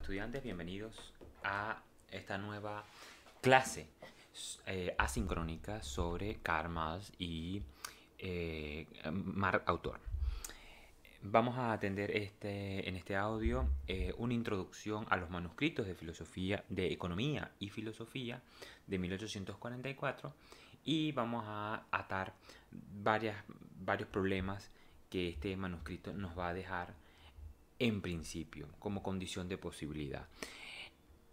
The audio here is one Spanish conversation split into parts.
Estudiantes, bienvenidos a esta nueva clase asincrónica sobre Karl Marx y Marc Autor. Vamos a atender en este audio una introducción a los manuscritos de filosofía, de economía y filosofía de 1844 y vamos a atar varios problemas que este manuscrito nos va a dejar en principio como condición de posibilidad.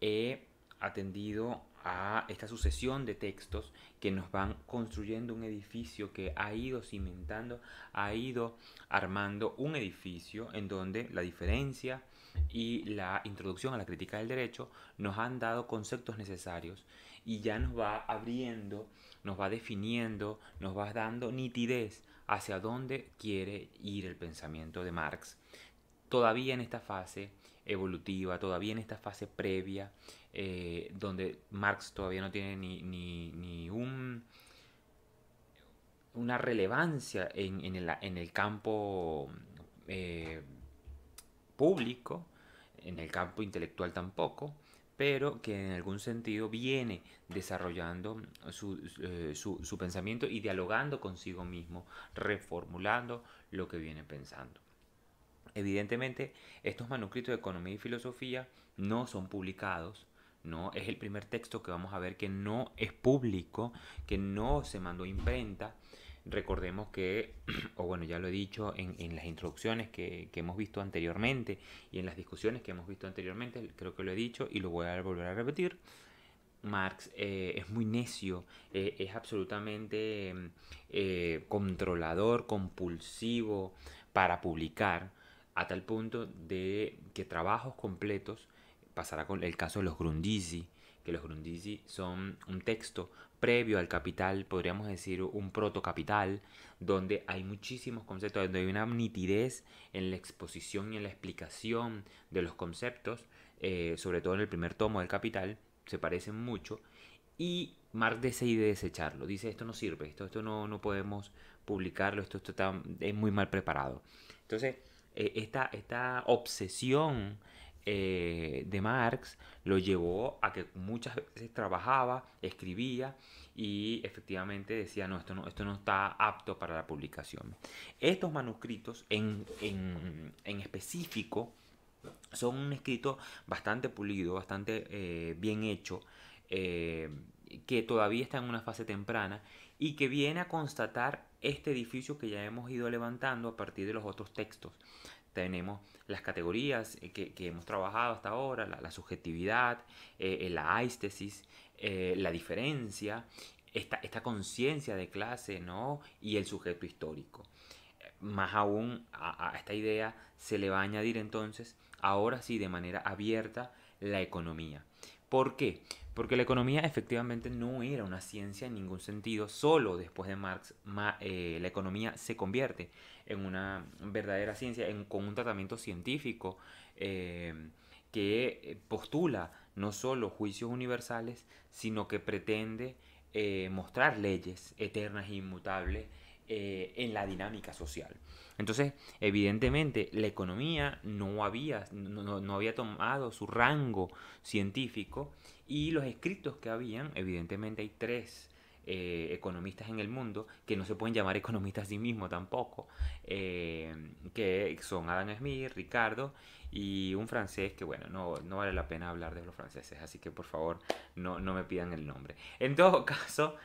He atendido a esta sucesión de textos que nos van construyendo un edificio que ha ido cimentando, ha ido armando un edificio en donde la diferencia y la introducción a la crítica del derecho nos han dado conceptos necesarios y ya nos va abriendo, nos va definiendo, nos va dando nitidez hacia dónde quiere ir el pensamiento de Marx todavía en esta fase evolutiva, todavía en esta fase previa, donde Marx todavía no tiene una relevancia en el campo eh, público, en el campo intelectual tampoco, pero que en algún sentido viene desarrollando su pensamiento y dialogando consigo mismo, reformulando lo que viene pensando. Evidentemente, estos manuscritos de economía y filosofía no son publicados, no es el primer texto que vamos a ver que no es público, que no se mandó a imprenta. Recordemos que, o bueno, ya lo he dicho en las introducciones que hemos visto anteriormente y en las discusiones que hemos visto anteriormente, creo que lo he dicho y lo voy a volver a repetir. Marx es muy necio, es absolutamente controlador, compulsivo para publicar, a tal punto de que trabajos completos, pasará con el caso de los Grundrisi, que los Grundrisi son un texto previo al Capital, podríamos decir un protocapital, donde hay muchísimos conceptos, donde hay una nitidez en la exposición y en la explicación de los conceptos, sobre todo en el primer tomo del Capital, se parecen mucho, y Marx decide desecharlo, dice esto no sirve, esto no podemos publicarlo, esto está, es muy mal preparado. Entonces, esta obsesión de Marx lo llevó a que muchas veces trabajaba, escribía y efectivamente decía, no, esto no está apto para la publicación. Estos manuscritos en específico son un escrito bastante pulido, bastante bien hecho, eh, que todavía está en una fase temprana y que viene a constatar este edificio que ya hemos ido levantando a partir de los otros textos. Tenemos las categorías que hemos trabajado hasta ahora, la subjetividad, la aistesis, la diferencia, esta conciencia de clase, ¿no? Y el sujeto histórico. Más aún a esta idea se le va a añadir entonces, ahora sí, de manera abierta, la economía. ¿Por qué? Porque la economía efectivamente no era una ciencia en ningún sentido. Solo después de Marx la economía se convierte en una verdadera ciencia, con un tratamiento científico eh, que postula no solo juicios universales, sino que pretende mostrar leyes eternas e inmutables en la dinámica social. Entonces, evidentemente, la economía no había tomado su rango científico y los escritos que habían, evidentemente hay tres economistas en el mundo que no se pueden llamar economistas a sí mismos tampoco, que son Adam Smith, Ricardo y un francés que, bueno, no vale la pena hablar de los franceses, así que por favor no me pidan el nombre. En todo caso,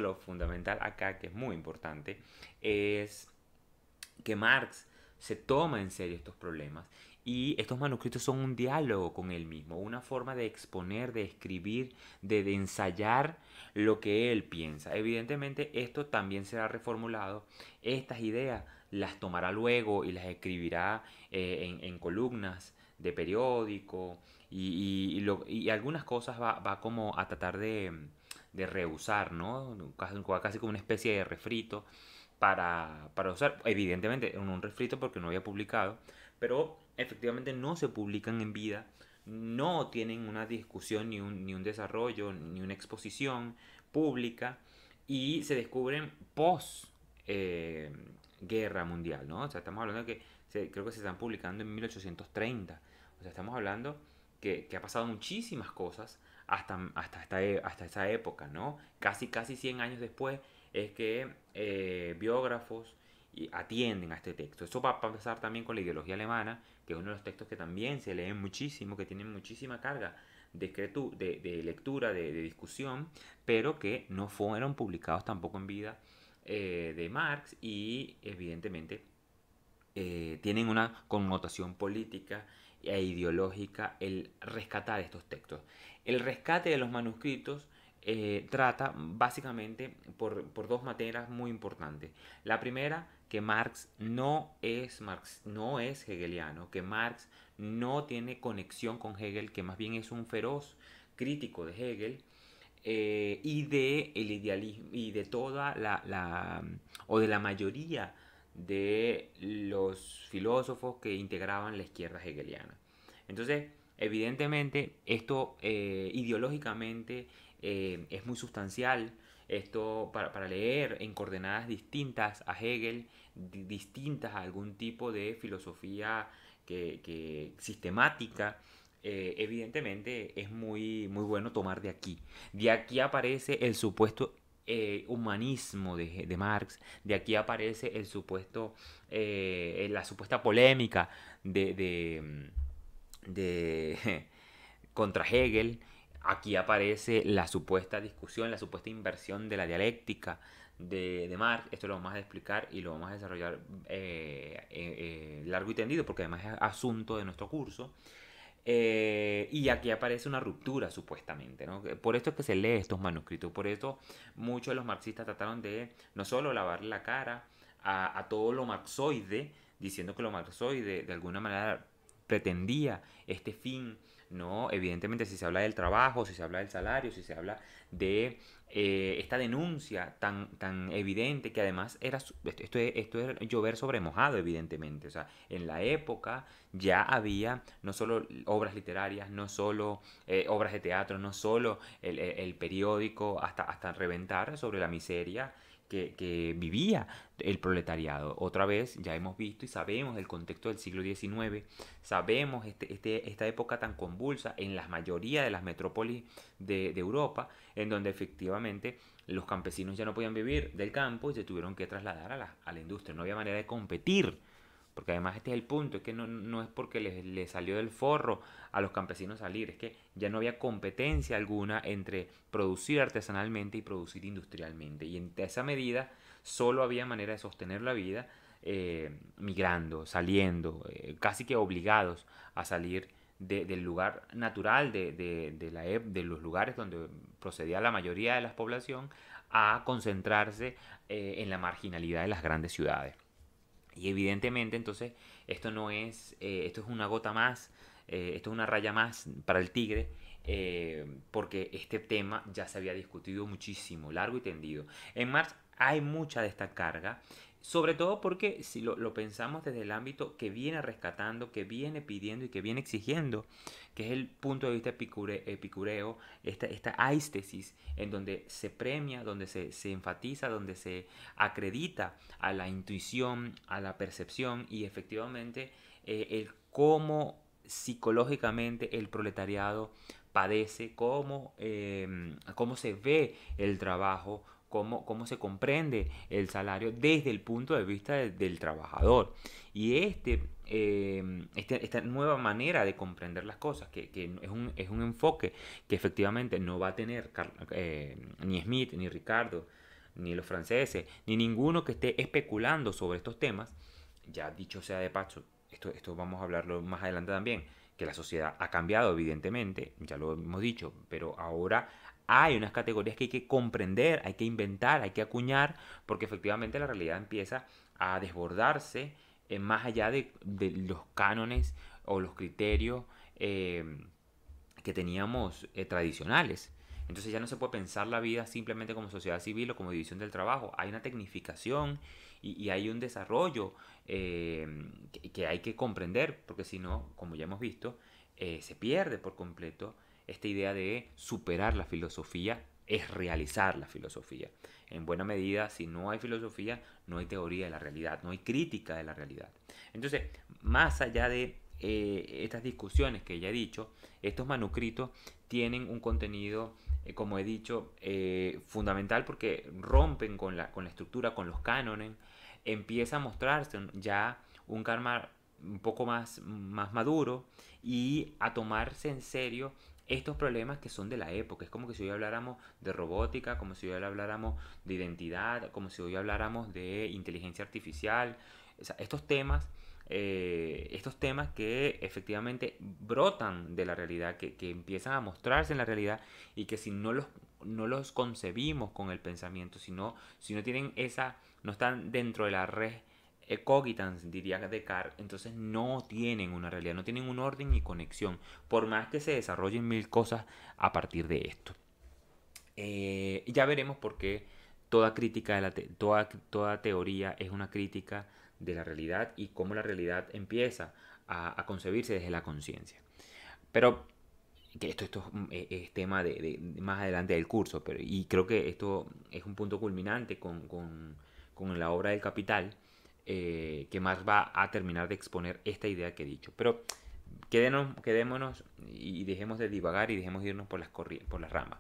lo fundamental acá, que es muy importante, es que Marx se toma en serio estos problemas y estos manuscritos son un diálogo con él mismo, una forma de exponer, de escribir, de ensayar lo que él piensa. Evidentemente esto también será reformulado, estas ideas las tomará luego y las escribirá en columnas de periódico y algunas cosas va como a tratar de rehusar, ¿no? Casi como una especie de refrito para usar, evidentemente en un refrito porque no había publicado, pero efectivamente no se publican en vida, no tienen una discusión ni un desarrollo, ni una exposición pública y se descubren post guerra mundial, ¿no? O sea, estamos hablando de que creo que se están publicando en 1830, o sea, estamos hablando que ha pasado muchísimas cosas hasta esa época, ¿no? Casi 100 años después es que biógrafos atienden a este texto. Eso va a pasar también con la ideología alemana, que es uno de los textos que también se leen muchísimo, que tienen muchísima carga de lectura, de discusión, pero que no fueron publicados tampoco en vida de Marx y evidentemente tienen una connotación política e ideológica el rescatar estos textos. El rescate de los manuscritos trata básicamente por dos materias muy importantes. La primera, que Marx no es hegeliano, que Marx no tiene conexión con Hegel, que más bien es un feroz crítico de Hegel, y de el idealismo y de toda o de la mayoría de los filósofos que integraban la izquierda hegeliana. Entonces, evidentemente, esto ideológicamente es muy sustancial. Esto para leer en coordenadas distintas a Hegel, distintas a algún tipo de filosofía que sistemática, evidentemente es muy bueno tomar de aquí. De aquí aparece el supuesto humanismo de Marx, de aquí aparece el supuesto, la supuesta polémica de contra Hegel, aquí aparece la supuesta discusión, la supuesta inversión de la dialéctica de Marx. Esto lo vamos a explicar y lo vamos a desarrollar largo y tendido porque además es asunto de nuestro curso. Y aquí aparece una ruptura supuestamente, ¿no? Por esto es que se lee estos manuscritos, por eso muchos de los marxistas trataron de no solo lavarle la cara a todo lo marxoide, diciendo que lo marxoide de alguna manera pretendía este fin, ¿no? Evidentemente si se habla del trabajo, si se habla del salario, si se habla de esta denuncia tan evidente que además esto es llover sobre mojado evidentemente, o sea, en la época ya había no solo obras literarias, no solo obras de teatro, no solo el periódico hasta reventar sobre la miseria que vivía el proletariado. Otra vez ya hemos visto y sabemos el contexto del siglo XIX, sabemos esta época tan convulsa en la mayoría de las metrópolis de Europa, en donde efectivamente los campesinos ya no podían vivir del campo y se tuvieron que trasladar a la industria. No había manera de competir. Porque además este es el punto, es que no es porque le salió del forro a los campesinos salir, es que ya no había competencia alguna entre producir artesanalmente y producir industrialmente. Y en esa medida solo había manera de sostener la vida migrando, saliendo, casi que obligados a salir del lugar natural, de los lugares donde procedía la mayoría de la población, a concentrarse en la marginalidad de las grandes ciudades. Y evidentemente entonces esto no es, esto es una gota más, esto es una raya más para el tigre, porque este tema ya se había discutido muchísimo, largo y tendido. En Marx hay mucha de esta carga, sobre todo porque si lo pensamos desde el ámbito que viene rescatando, que viene pidiendo y que viene exigiendo, que es el punto de vista epicureo, esta aistesis en donde se premia, donde se enfatiza, donde se acredita a la intuición, a la percepción y efectivamente el cómo psicológicamente el proletariado padece, cómo se ve el trabajo, cómo se comprende el salario desde el punto de vista del trabajador. Y esta nueva manera de comprender las cosas, que es un enfoque que efectivamente no va a tener ni Smith, ni Ricardo, ni los franceses, ni ninguno que esté especulando sobre estos temas, ya dicho sea de paso, esto vamos a hablarlo más adelante también, que la sociedad ha cambiado evidentemente, ya lo hemos dicho, pero ahora hay unas categorías que hay que comprender, hay que inventar, hay que acuñar, porque efectivamente la realidad empieza a desbordarse más allá de los cánones o los criterios que teníamos tradicionales. Entonces ya no se puede pensar la vida simplemente como sociedad civil o como división del trabajo. Hay una tecnificación y hay un desarrollo que hay que comprender, porque si no, como ya hemos visto, se pierde por completo esta idea de superar la filosofía, es realizar la filosofía. En buena medida, si no hay filosofía, no hay teoría de la realidad, no hay crítica de la realidad. Entonces, más allá de estas discusiones que ya he dicho, estos manuscritos tienen un contenido, como he dicho, fundamental porque rompen con la estructura, con los cánones. Empieza a mostrarse ya un karma un poco más maduro y a tomarse en serio estos problemas que son de la época. Es como que si hoy habláramos de robótica, como si hoy habláramos de identidad, como si hoy habláramos de inteligencia artificial. O sea, estos temas que efectivamente brotan de la realidad, que empiezan a mostrarse en la realidad y que si no los concebimos con el pensamiento, si no tienen no están dentro de la red cogitans, diría Descartes, entonces no tienen una realidad, no tienen un orden ni conexión, por más que se desarrollen mil cosas a partir de esto. Ya veremos por qué toda crítica toda teoría es una crítica de la realidad y cómo la realidad empieza a concebirse desde la conciencia. Pero que esto es tema de más adelante del curso, y creo que esto es un punto culminante con la obra del Capital, que Marx va a terminar de exponer esta idea que he dicho. Pero quedémonos y dejemos de divagar y dejemos de irnos por las ramas.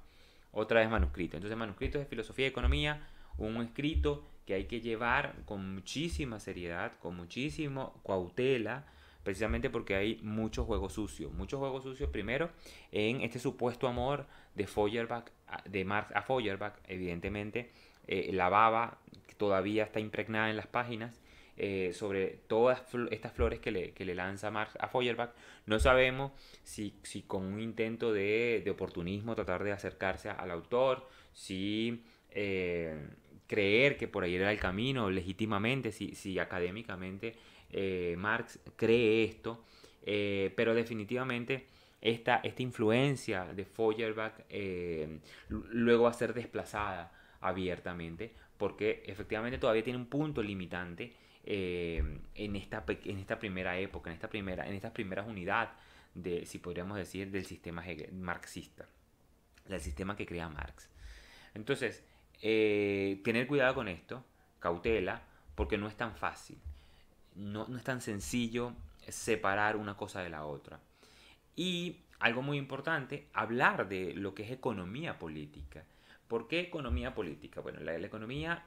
Otra vez manuscrito. Entonces, manuscritos de filosofía y economía, un escrito que hay que llevar con muchísima seriedad, con muchísimo cautela, precisamente porque hay mucho juego sucio. Mucho juego sucio, primero, en este supuesto amor de Feuerbach, de Marx a Feuerbach, evidentemente, la baba todavía está impregnada en las páginas, sobre todas estas flores que le lanza Marx a Feuerbach. No sabemos si con un intento de oportunismo tratar de acercarse al autor, si creer que por ahí era el camino legítimamente, si académicamente Marx cree esto, pero definitivamente esta influencia de Feuerbach luego va a ser desplazada abiertamente, porque efectivamente todavía tiene un punto limitante en esta primera época, en estas primeras unidades si podríamos decir, del sistema marxista, del sistema que crea Marx. Entonces, tener cuidado con esto, cautela, porque no es tan fácil, no es tan sencillo separar una cosa de la otra. Y algo muy importante, hablar de lo que es economía política. ¿Por qué economía política? Bueno, la economía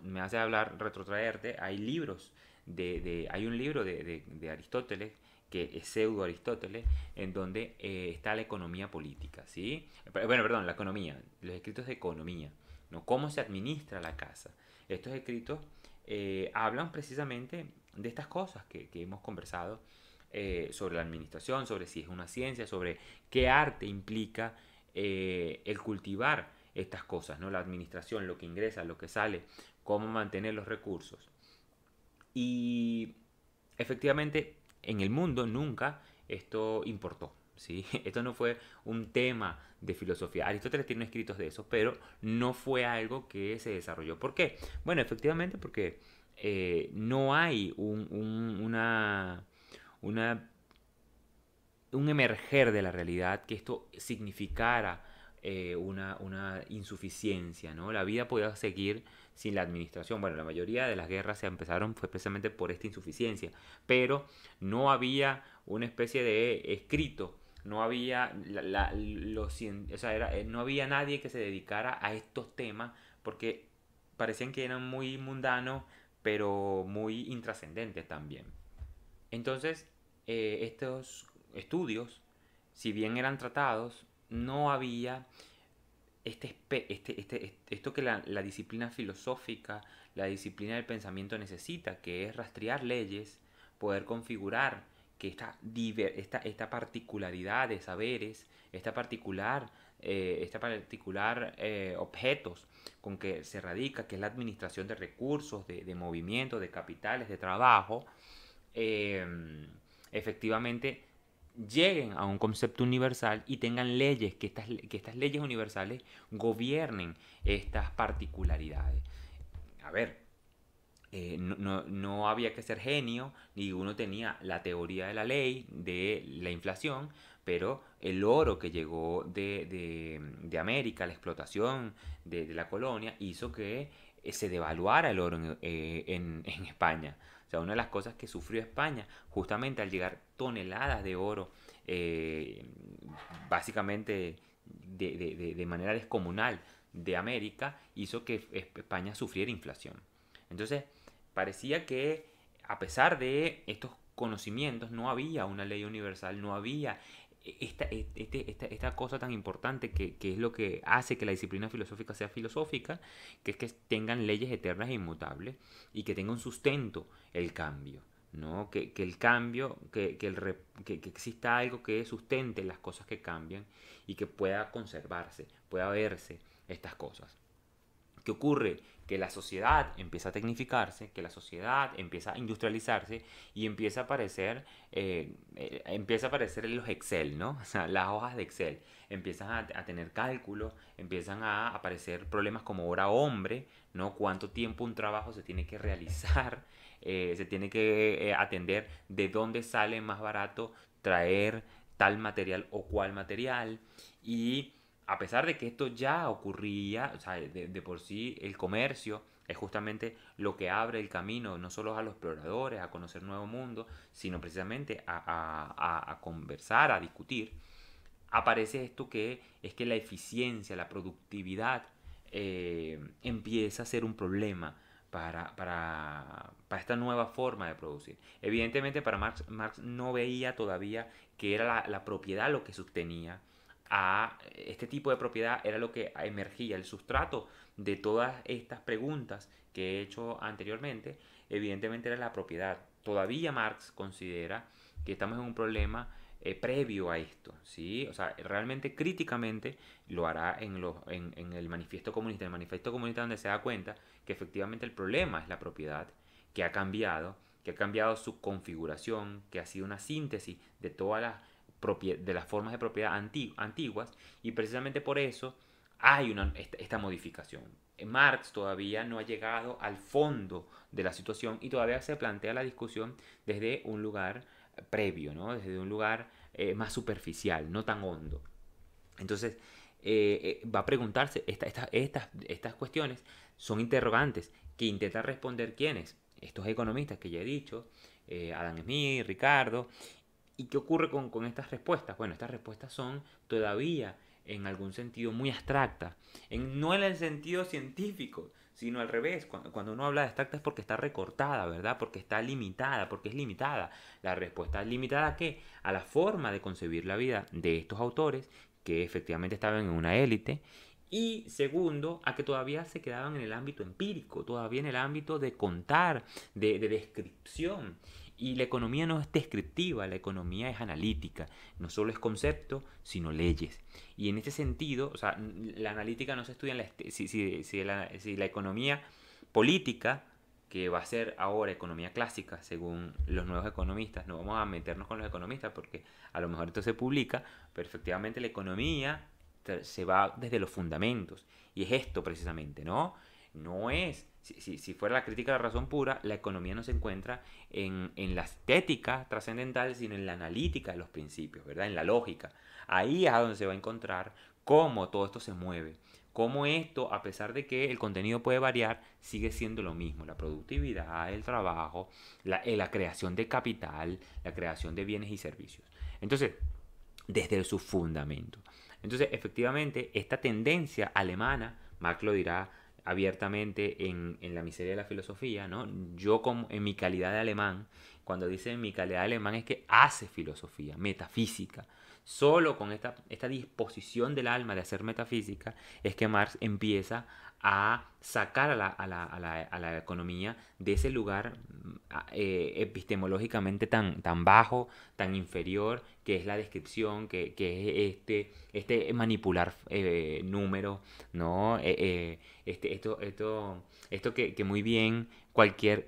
me hace hablar, retrotraerte. Hay libros, hay un libro de Aristóteles, que es pseudo Aristóteles, en donde está la economía política, ¿sí? Bueno, perdón, la economía, los escritos de economía, ¿no? Cómo se administra la casa. Estos escritos hablan precisamente de estas cosas que hemos conversado, sobre la administración, sobre si es una ciencia, sobre qué arte implica el cultivar estas cosas, ¿no? La administración, lo que ingresa, lo que sale, cómo mantener los recursos. Y efectivamente en el mundo nunca esto importó, ¿sí? Esto no fue un tema de filosofía. Aristóteles tiene escritos de eso, pero no fue algo que se desarrolló. ¿Por qué? Bueno, efectivamente porque no hay una, un emerger de la realidad que esto significara una insuficiencia, ¿no? La vida podía seguir sin la administración. Bueno, la mayoría de las guerras se empezaron fue precisamente por esta insuficiencia, pero no había una especie de escrito, no había, o sea, no había nadie que se dedicara a estos temas porque parecían que eran muy mundanos, pero muy intrascendentes también. Entonces, estos estudios, si bien eran tratados, no había esto que la disciplina filosófica, la disciplina del pensamiento necesita, que es rastrear leyes, poder configurar que esta particularidad de saberes, esta particular objetos con que se radica, que es la administración de recursos, de movimientos, de capitales, de trabajo, eh, efectivamente lleguen a un concepto universal y tengan leyes, que estas leyes universales gobiernen estas particularidades. A ver, no había que ser genio, ni uno tenía la teoría de la ley de la inflación, pero el oro que llegó de América, la explotación de la colonia, hizo que se devaluara el oro en España. O sea, una de las cosas que sufrió España, justamente al llegar toneladas de oro, eh, básicamente de manera descomunal de América, hizo que España sufriera inflación. Entonces, parecía que a pesar de estos conocimientos, no había una ley universal, no había esta cosa tan importante que es lo que hace que la disciplina filosófica sea filosófica, que es que tengan leyes eternas e inmutables y que tenga un sustento el cambio. ¿No? Que el cambio, que exista algo que sustente las cosas que cambian y que pueda conservarse, pueda verse estas cosas. ¿Qué ocurre? Que la sociedad empieza a tecnificarse, que la sociedad empieza a industrializarse y empieza a aparecer los Excel, ¿no? O sea, las hojas de Excel. Empiezan a tener cálculos, empiezan a aparecer problemas como hora hombre, ¿no? Cuánto tiempo un trabajo se tiene que realizar, se tiene que atender de dónde sale más barato traer tal material o cual material. Y a pesar de que esto ya ocurría, o sea, de por sí el comercio es justamente lo que abre el camino no solo a los exploradores, a conocer nuevo mundo, sino precisamente a conversar, a discutir, aparece esto que es que la eficiencia, la productividad empieza a ser un problema para esta nueva forma de producir. Evidentemente para Marx no veía todavía que era la propiedad lo que sostenía a este tipo de propiedad, era lo que emergía, el sustrato de todas estas preguntas que he hecho anteriormente, evidentemente era la propiedad. Todavía Marx considera que estamos en un problema previo a esto, ¿sí? O sea, realmente críticamente lo hará en el manifiesto comunista, donde se da cuenta que efectivamente el problema es la propiedad, que ha cambiado su configuración, que ha sido una síntesis de todas las formas de propiedad antiguas, y precisamente por eso hay esta modificación. Marx todavía no ha llegado al fondo de la situación y todavía se plantea la discusión desde un lugar previo, ¿no? Desde un lugar más superficial, no tan hondo. Entonces, va a preguntarse, estas cuestiones son interrogantes que intentan responder quiénes, estos economistas que ya he dicho, Adam Smith, Ricardo. ¿Y qué ocurre con estas respuestas? Bueno, estas respuestas son todavía en algún sentido muy abstractas, no en el sentido científico, sino al revés. Cuando uno habla de abstracta es porque está recortada, ¿verdad? Porque está limitada, porque es limitada. La respuesta es limitada ¿a qué? A la forma de concebir la vida de estos autores, que efectivamente estaban en una élite, y segundo, a que todavía se quedaban en el ámbito empírico, todavía en el ámbito de contar, de descripción. Y la economía no es descriptiva, la economía es analítica, no solo es concepto, sino leyes. Y en este sentido, o sea, la analítica no se estudia en si la economía política, que va a ser ahora economía clásica, según los nuevos economistas, no vamos a meternos con los economistas porque a lo mejor esto se publica, pero efectivamente la economía se va desde los fundamentos. Y es esto precisamente, ¿no? No es, si fuera la crítica de la razón pura, la economía no se encuentra en la estética trascendental, sino en la analítica de los principios, ¿verdad? En la lógica. Ahí es a donde se va a encontrar cómo todo esto se mueve. Cómo esto, a pesar de que el contenido puede variar, sigue siendo lo mismo. La productividad, el trabajo, la creación de capital, la creación de bienes y servicios. Entonces, desde sus fundamentos. Entonces, efectivamente, esta tendencia alemana, Marx lo dirá abiertamente en La miseria de la filosofía, ¿no? Yo como, en mi calidad de alemán, cuando dice en mi calidad de alemán es que hace filosofía, metafísica. Solo con esta disposición del alma de hacer metafísica es que Marx empieza a sacar a la economía de ese lugar epistemológicamente tan bajo, tan inferior, que es la descripción, que es este manipular números, ¿no? Esto que muy bien cualquier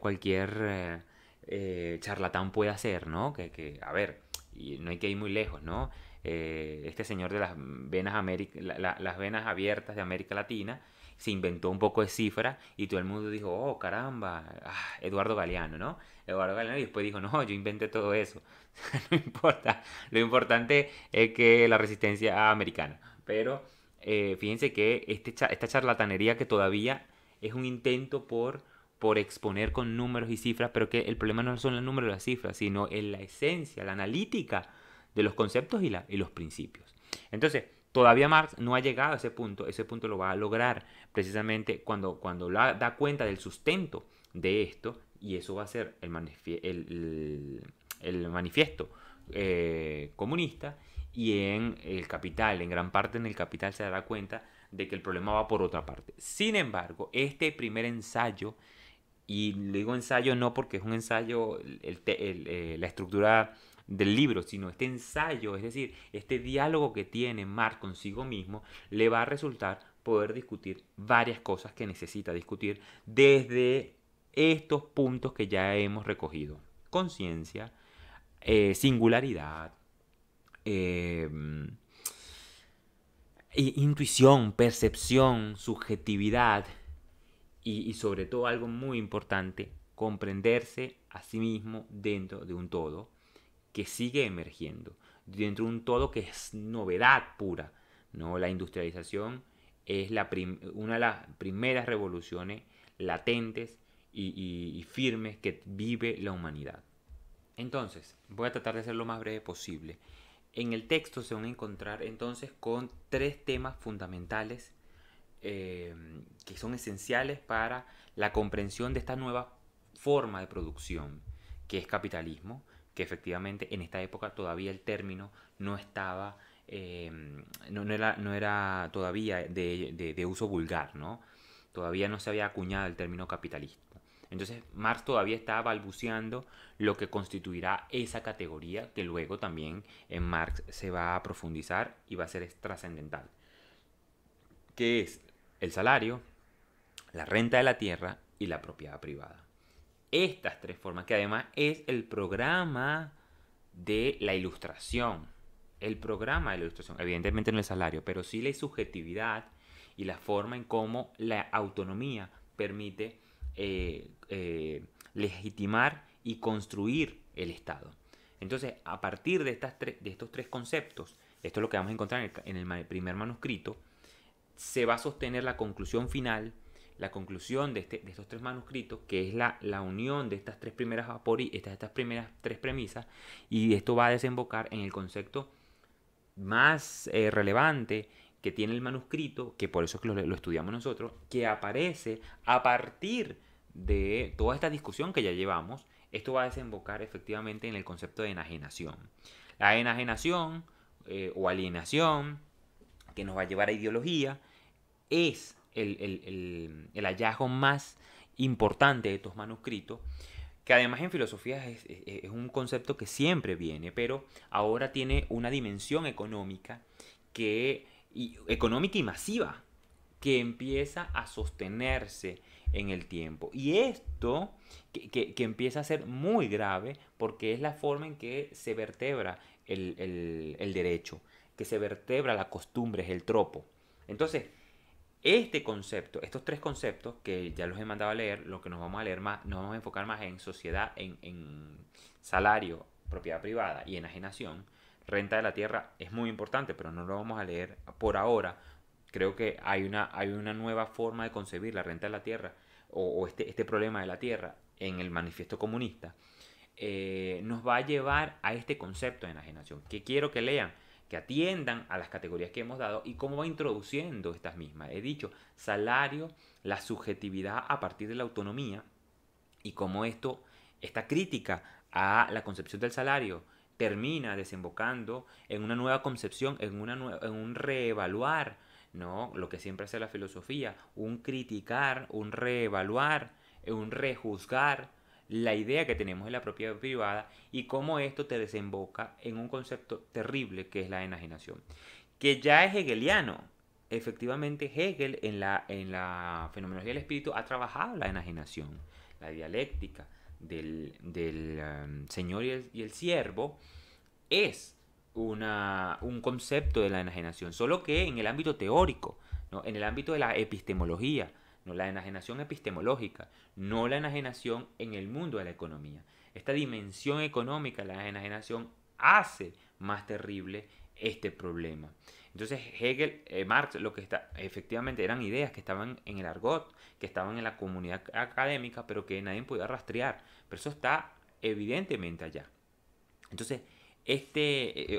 charlatán puede hacer, ¿no? A ver, y no hay que ir muy lejos, ¿no? Este señor de las venas, las venas abiertas de América Latina se inventó un poco de cifra y todo el mundo dijo, oh caramba, Eduardo Galeano, ¿no? Eduardo Galeano y después dijo, no, yo inventé todo eso. No importa, lo importante es que la resistencia americana. Pero fíjense que esta charlatanería que todavía es un intento por por exponer con números y cifras, pero que el problema no son los números y las cifras, sino en la esencia, la analítica de los conceptos y los principios. Entonces, todavía Marx no ha llegado a ese punto lo va a lograr precisamente cuando da cuenta del sustento de esto, y eso va a ser el manifiesto comunista, y en el Capital, en gran parte en el Capital se dará cuenta de que el problema va por otra parte. Sin embargo, este primer ensayo, y digo ensayo no porque es un ensayo la estructura del libro, sino este ensayo, es decir, este diálogo que tiene Marx consigo mismo, le va a resultar poder discutir varias cosas que necesita discutir desde estos puntos que ya hemos recogido. Conciencia, singularidad, eh, intuición, percepción, subjetividad y sobre todo algo muy importante, comprenderse a sí mismo dentro de un todo que sigue emergiendo, dentro de un todo que es novedad pura, ¿no? La industrialización es una de las primeras revoluciones latentes y firmes que vive la humanidad. Entonces, voy a tratar de ser lo más breve posible. En el texto se van a encontrar entonces con tres temas fundamentales que son esenciales para la comprensión de esta nueva forma de producción, que es capitalismo, que efectivamente en esta época todavía el término no estaba, no era todavía de uso vulgar, ¿no? Todavía no se había acuñado el término capitalismo. Entonces Marx todavía está balbuceando lo que constituirá esa categoría que luego también en Marx se va a profundizar y va a ser trascendental, que es el salario, la renta de la tierra y la propiedad privada. Estas tres formas, que además es el programa de la ilustración. El programa de la ilustración, evidentemente no el salario, pero sí la subjetividad y la forma en cómo la autonomía permite legitimar y construir el Estado. Entonces, a partir de estos tres conceptos, esto es lo que vamos a encontrar en el primer manuscrito, se va a sostener la conclusión final, la conclusión de estos tres manuscritos, que es la unión de estas tres primeras premisas, y esto va a desembocar en el concepto más relevante que tiene el manuscrito, que por eso es que lo estudiamos nosotros, que aparece a partir de toda esta discusión que ya llevamos. Esto va a desembocar efectivamente en el concepto de enajenación. La enajenación o alienación, que nos va a llevar a ideología, es el hallazgo más importante de estos manuscritos, que además en filosofía es un concepto que siempre viene, pero ahora tiene una dimensión económica económica y masiva, que empieza a sostenerse en el tiempo. Y esto que empieza a ser muy grave porque es la forma en que se vertebra el derecho, que se vertebra la costumbre, es el tropo. Entonces, este concepto, estos tres conceptos que ya los he mandado a leer, lo que nos vamos a leer más, nos vamos a enfocar más en sociedad, en salario, propiedad privada y enajenación. Renta de la tierra es muy importante, pero no lo vamos a leer por ahora. Creo que hay una nueva forma de concebir la renta de la tierra o este problema de la tierra en el manifiesto comunista. Nos va a llevar a este concepto de enajenación, que quiero que lean, que atiendan a las categorías que hemos dado y cómo va introduciendo estas mismas. He dicho, salario, la subjetividad a partir de la autonomía, y cómo esta crítica a la concepción del salario termina desembocando en una nueva concepción, en un reevaluar, ¿no? Lo que siempre hace la filosofía, un criticar, un reevaluar, un rejuzgar la idea que tenemos de la propiedad privada, y cómo esto te desemboca en un concepto terrible que es la enajenación, que ya es hegeliano. Efectivamente, Hegel en la fenomenología del espíritu ha trabajado la enajenación, la dialéctica del señor y el siervo es un concepto de la enajenación, solo que en el ámbito teórico, ¿no? En el ámbito de la epistemología, ¿no? La enajenación epistemológica, no la enajenación en el mundo de la economía. Esta dimensión económica, la enajenación, hace más terrible este problema. Entonces Marx, lo que está, efectivamente eran ideas que estaban en el argot, que estaban en la comunidad académica, pero que nadie podía rastrear. Pero eso está evidentemente allá. Entonces,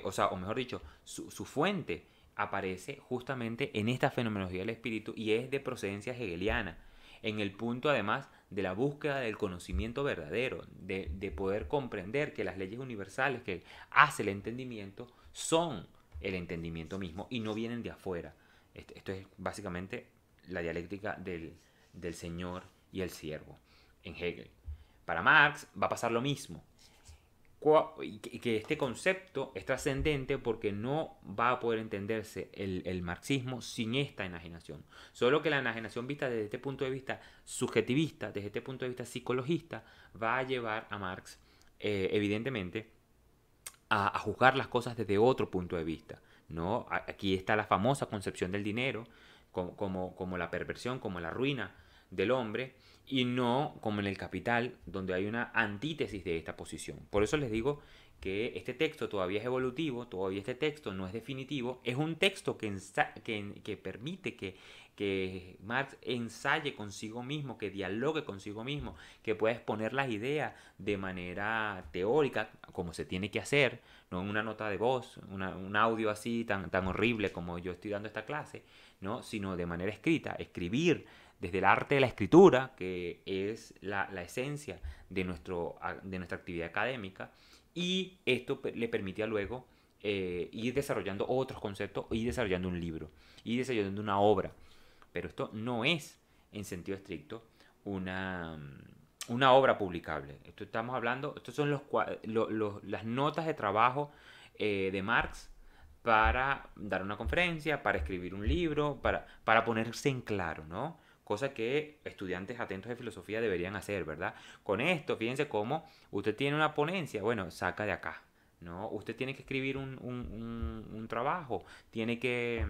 o mejor dicho, su fuente aparece justamente en esta fenomenología del espíritu y es de procedencia hegeliana, en el punto además de la búsqueda del conocimiento verdadero, de poder comprender que las leyes universales que hace el entendimiento son el entendimiento mismo y no vienen de afuera. Esto es básicamente la dialéctica del señor y el siervo en Hegel. Para Marx va a pasar lo mismo, que este concepto es trascendente porque no va a poder entenderse el marxismo sin esta enajenación. Solo que la enajenación vista desde este punto de vista subjetivista, desde este punto de vista psicologista, va a llevar a Marx, evidentemente, a juzgar las cosas desde otro punto de vista, ¿no? Aquí está la famosa concepción del dinero como la perversión, como la ruina del hombre, y no como en el Capital, donde hay una antítesis de esta posición. Por eso les digo que este texto todavía es evolutivo, todavía este texto no es definitivo, es un texto que permite que Marx ensaye consigo mismo, que dialogue consigo mismo, que pueda exponer las ideas de manera teórica, como se tiene que hacer, no en una nota de voz, un audio así tan horrible como yo estoy dando esta clase, ¿no? Sino de manera escrita, escribir desde el arte de la escritura, que es la esencia de nuestra actividad académica, y esto le permitía luego ir desarrollando otros conceptos, ir desarrollando un libro, ir desarrollando una obra. Pero esto no es, en sentido estricto, una obra publicable. Esto estamos hablando, estos son las notas de trabajo de Marx para dar una conferencia, para escribir un libro, para ponerse en claro, ¿no? Cosa que estudiantes atentos de filosofía deberían hacer, ¿verdad? Con esto, fíjense cómo usted tiene una ponencia, bueno, saca de acá, ¿no? Usted tiene que escribir un trabajo, tiene que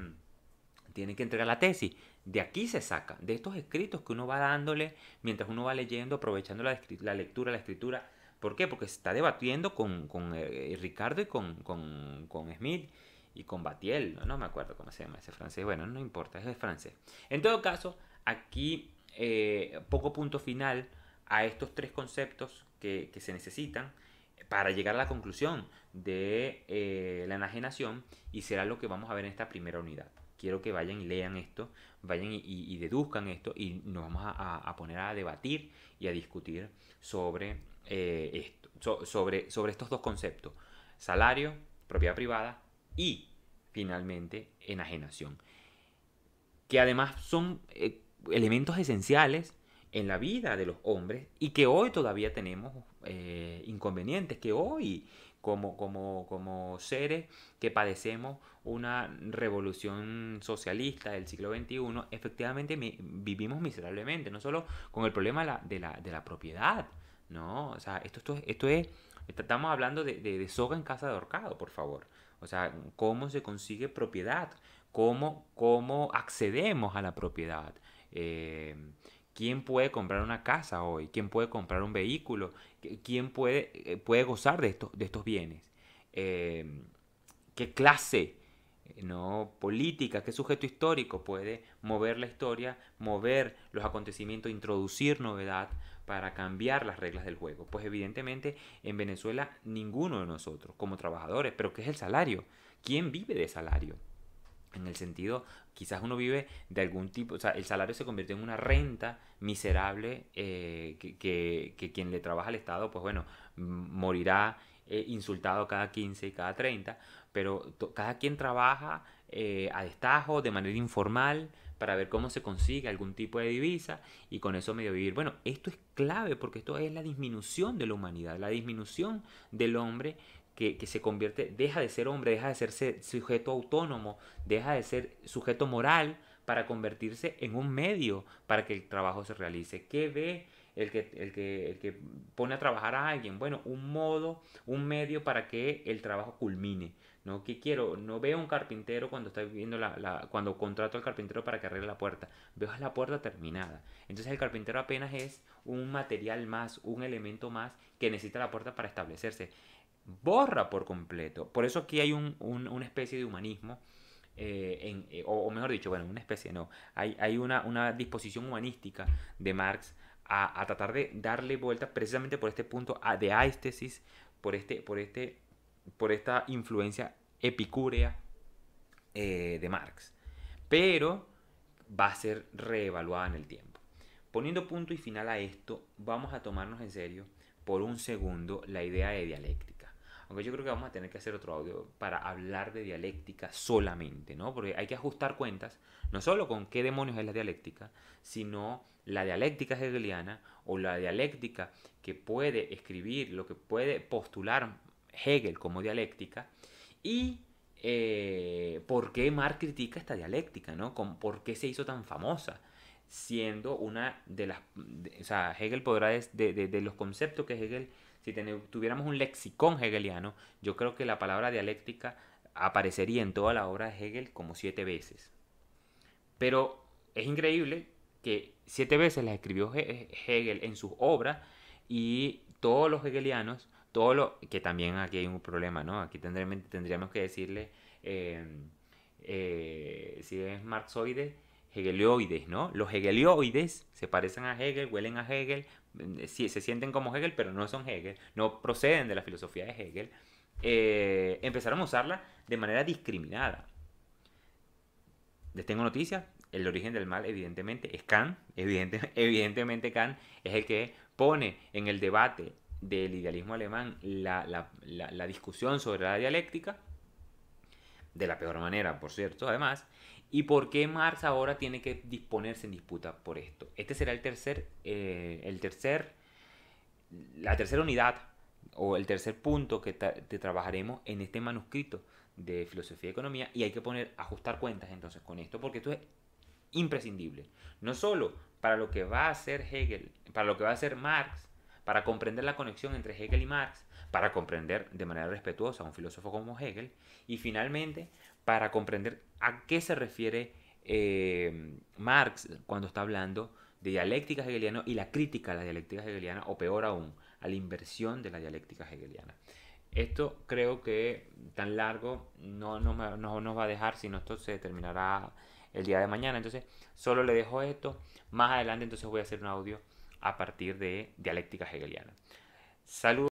entregar la tesis. De aquí se saca, de estos escritos que uno va dándole mientras uno va leyendo, aprovechando la lectura, la escritura. ¿Por qué? Porque se está debatiendo con Ricardo y con Smith y con Batiel. No me acuerdo cómo se llama ese francés. Bueno, no importa, es francés. En todo caso, aquí poco punto final a estos tres conceptos que se necesitan para llegar a la conclusión de la enajenación, y será lo que vamos a ver en esta primera unidad. Quiero que vayan y lean esto, vayan y deduzcan esto, y nos vamos a poner a debatir y a discutir sobre esto, sobre estos dos conceptos: salario, propiedad privada y finalmente enajenación, que además son elementos esenciales en la vida de los hombres y que hoy todavía tenemos inconvenientes, que hoy como seres que padecemos una revolución socialista del siglo XXI, efectivamente vivimos miserablemente, no solo con el problema de la propiedad, ¿no? O sea, estamos hablando de soga en casa de ahorcado, por favor. O sea, cómo se consigue propiedad, cómo accedemos a la propiedad. ¿Quién puede comprar una casa hoy? ¿Quién puede comprar un vehículo? ¿Quién puede gozar de estos bienes? ¿Qué clase, no política, qué sujeto histórico puede mover la historia, mover los acontecimientos, introducir novedad para cambiar las reglas del juego? Pues evidentemente en Venezuela ninguno de nosotros como trabajadores. ¿Pero qué es el salario? ¿Quién vive de salario? En el sentido, quizás uno vive de algún tipo, o sea, el salario se convirtió en una renta miserable, que quien le trabaja al Estado, pues bueno, morirá insultado cada 15 y cada 30, pero cada quien trabaja a destajo, de manera informal, para ver cómo se consigue algún tipo de divisa y con eso medio vivir. Bueno, esto es clave porque esto es la disminución de la humanidad, la disminución del hombre, que se convierte, deja de ser hombre, deja de ser sujeto autónomo, deja de ser sujeto moral para convertirse en un medio para que el trabajo se realice. ¿Qué ve el que pone a trabajar a alguien? Bueno, un medio para que el trabajo culmine. ¿No? ¿Qué quiero? No veo un carpintero cuando está viendo cuando contrato al carpintero para que arregle la puerta. Veo la puerta terminada. Entonces el carpintero apenas es un material más, un elemento más que necesita la puerta para establecerse. borra por completo. Por eso aquí hay una especie de humanismo, o mejor dicho, bueno, una especie no, hay una disposición humanística de Marx a tratar de darle vuelta precisamente por este punto de aistesis, por esta influencia epicúrea de Marx. Pero va a ser reevaluada en el tiempo. Poniendo punto y final a esto, vamos a tomarnos en serio por un segundo la idea de dialéctica. Aunque yo creo que vamos a tener que hacer otro audio para hablar de dialéctica solamente, ¿no? Porque hay que ajustar cuentas, no solo con qué demonios es la dialéctica, sino la dialéctica hegeliana o la dialéctica que puede escribir, lo que puede postular Hegel como dialéctica y por qué Marx critica esta dialéctica, ¿no? ¿Por qué se hizo tan famosa? Siendo una de las... o sea, Hegel podrá, de los conceptos que Hegel, si tuviéramos un lexicón hegeliano, yo creo que la palabra dialéctica aparecería en toda la obra de Hegel como 7 veces. Pero es increíble que 7 veces las escribió Hegel en sus obras y todos los hegelianos, que también aquí hay un problema, ¿no? Aquí tendríamos que decirle eh, si es marxoide, hegelioides, ¿no? Los hegelioides se parecen a Hegel, huelen a Hegel, sí, se sienten como Hegel, pero no son Hegel, no proceden de la filosofía de Hegel. Empezaron a usarla de manera discriminada. Les tengo noticias. El origen del mal, evidentemente, es Kant. Evidentemente, Kant es el que pone en el debate del idealismo alemán la discusión sobre la dialéctica, de la peor manera, por cierto, además. ¿Y por qué Marx ahora tiene que disponerse en disputa por esto? Este será la tercera unidad o el tercer punto que trabajaremos en este manuscrito de filosofía y economía, y hay que ajustar cuentas entonces con esto, porque esto es imprescindible, no solo para lo que va a hacer Hegel, para lo que va a hacer Marx, para comprender la conexión entre Hegel y Marx, para comprender de manera respetuosa a un filósofo como Hegel, y finalmente para comprender a qué se refiere Marx cuando está hablando de dialéctica hegeliana y la crítica a la dialéctica hegeliana, o peor aún, a la inversión de la dialéctica hegeliana. Esto creo que tan largo no nos va a dejar, sino esto se terminará el día de mañana. Entonces, solo le dejo esto. Más adelante entonces voy a hacer un audio a partir de dialéctica hegeliana. Saludos.